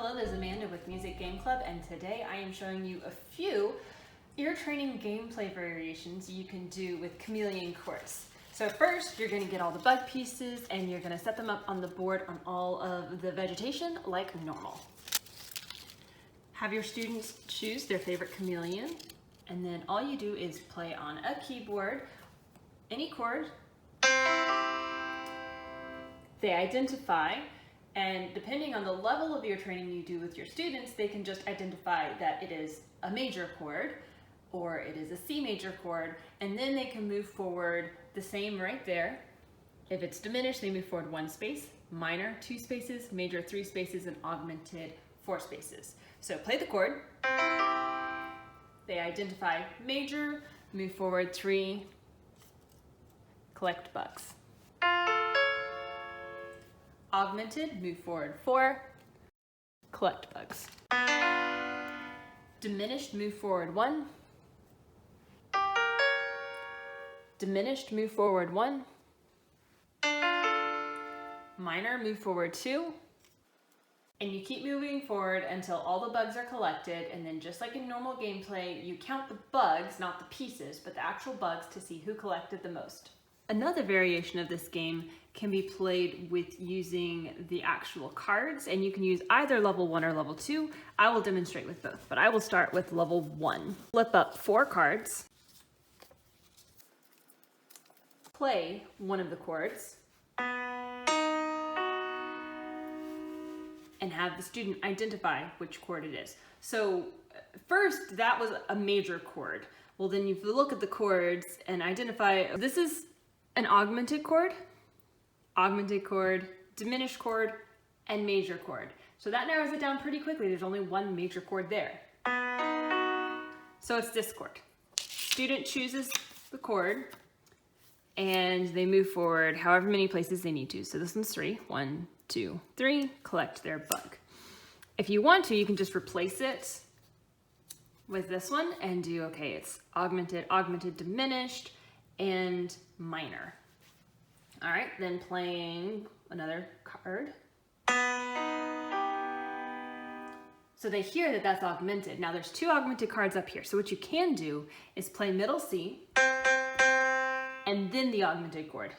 Hello, this is Amanda with Music Game Club, and today I am showing you a few ear training gameplay variations you can do with Chameleon Chords. So first, you're going to get all the bug pieces and you're going to set them up on the board on all of the vegetation like normal. Have your students choose their favorite chameleon, and then all you do is play on a keyboard, any chord. They identify, and depending on the level of ear training you do with your students, they can just identify that it is a major chord or it is a C major chord, and then they can move forward the same right there. If it's diminished, they move forward 1 space, minor 2 spaces, major 3 spaces, and augmented 4 spaces. So play the chord. They identify major, move forward 3, collect bugs. Augmented, move forward 4, collect bugs. Diminished, move forward 1. Diminished, move forward 1. Minor, move forward 2. And you keep moving forward until all the bugs are collected, and then just like in normal gameplay, you count the bugs, not the pieces, but the actual bugs to see who collected the most. Another variation of this game can be played with using the actual cards, and you can use either level 1 or level 2. I will demonstrate with both, but I will start with level 1. Flip up 4 cards, play one of the chords, and have the student identify which chord it is. So first, that was a major chord. Well, then you look at the chords and identify, this is an augmented chord, diminished chord, and major chord. So that narrows it down pretty quickly. There's only one major chord there. So it's this chord. Student chooses the chord and they move forward however many places they need to. So this one's 3, 1, 2, 3, collect their bug. If you want to, you can just replace it with this one and do, okay, it's augmented, diminished, and minor. All right, then playing another card. So they hear that that's augmented. Now there's 2 augmented cards up here. So what you can do is play middle C and then the augmented chord.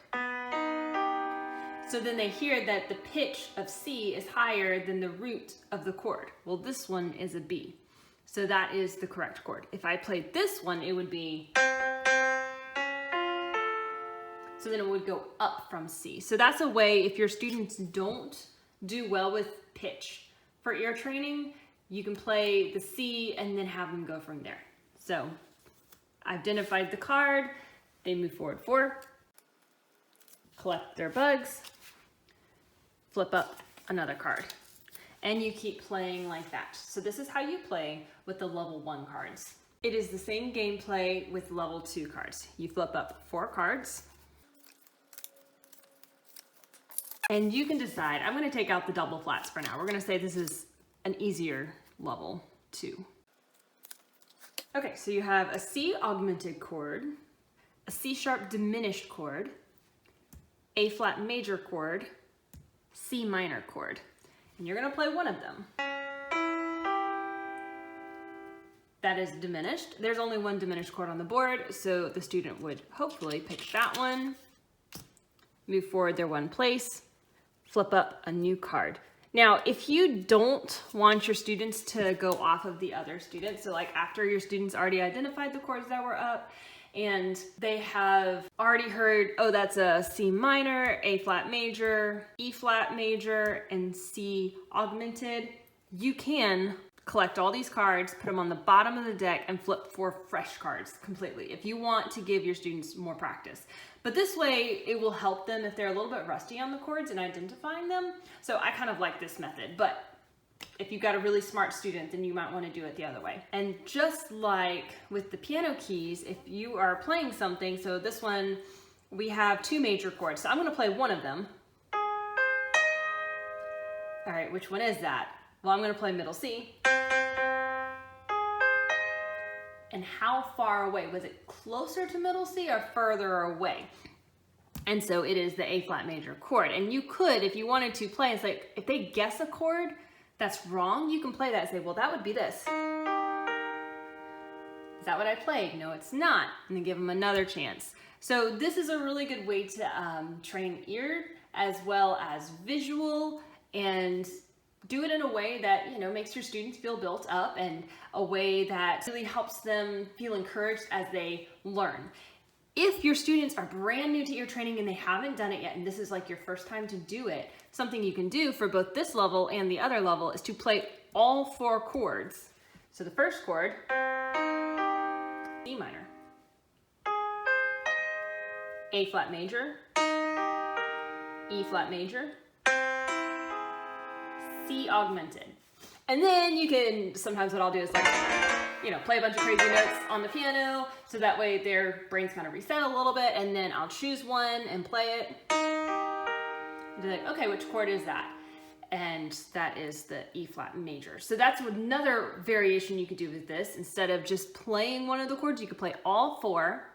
So then they hear that the pitch of C is higher than the root of the chord. Well, this one is a B. So that is the correct chord. If I played this one, it would be, so then it would go up from C. So that's a way, if your students don't do well with pitch for ear training, you can play the C and then have them go from there. So I identified the card, they move forward 4, collect their bugs, flip up another card. And you keep playing like that. So this is how you play with the level 1 cards. It is the same gameplay with level 2 cards. You flip up 4 cards, and you can decide, I'm gonna take out the double flats for now. We're gonna say this is an easier level 2. Okay, so you have a C augmented chord, a C sharp diminished chord, A flat major chord, C minor chord. And you're gonna play one of them. That is diminished. There's only one diminished chord on the board, so the student would hopefully pick that one, move forward their 1 place, flip up a new card. Now, if you don't want your students to go off of the other students, so like after your students already identified the chords that were up and they have already heard, oh, that's a C minor, A flat major, E flat major, and C augmented, you can collect all these cards, put them on the bottom of the deck, and flip 4 fresh cards completely if you want to give your students more practice. But this way, it will help them if they're a little bit rusty on the chords and identifying them. So I kind of like this method, but if you've got a really smart student, then you might want to do it the other way. And just like with the piano keys, if you are playing something, so this one, we have 2 major chords. So I'm going to play one of them. All right, which one is that? Well, I'm going to play middle C. And how far away? Was it closer to middle C or further away? And so it is the A flat major chord. And you could, if you wanted to play, it's like, if they guess a chord, that's wrong, you can play that and say, well, that would be this. Is that what I played? No, it's not. And then give them another chance. So this is a really good way to train ear as well as visual, and do it in a way that, you know, makes your students feel built up, and a way that really helps them feel encouraged as they learn. If your students are brand new to ear training and they haven't done it yet, and this is like your first time to do it, something you can do for both this level and the other level is to play all 4 chords. So the first chord, C minor, A flat major, E flat major, C augmented. And then you can, sometimes what I'll do is like, you know, play a bunch of crazy notes on the piano, so that way their brains kind of reset a little bit, and then I'll choose one and play it. And be like, okay, which chord is that? And that is the E flat major. So that's another variation you could do with this. Instead of just playing one of the chords, you could play all 4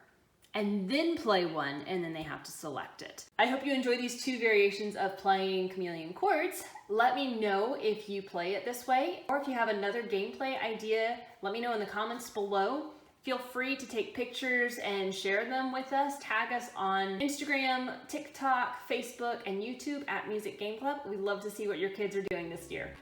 and then play one, and then they have to select it. I hope you enjoy these 2 variations of playing Chameleon Chords. Let me know if you play it this way, or if you have another gameplay idea, let me know in the comments below. Feel free to take pictures and share them with us. Tag us on Instagram, TikTok, Facebook, and YouTube at Music Game Club. We'd love to see what your kids are doing this year.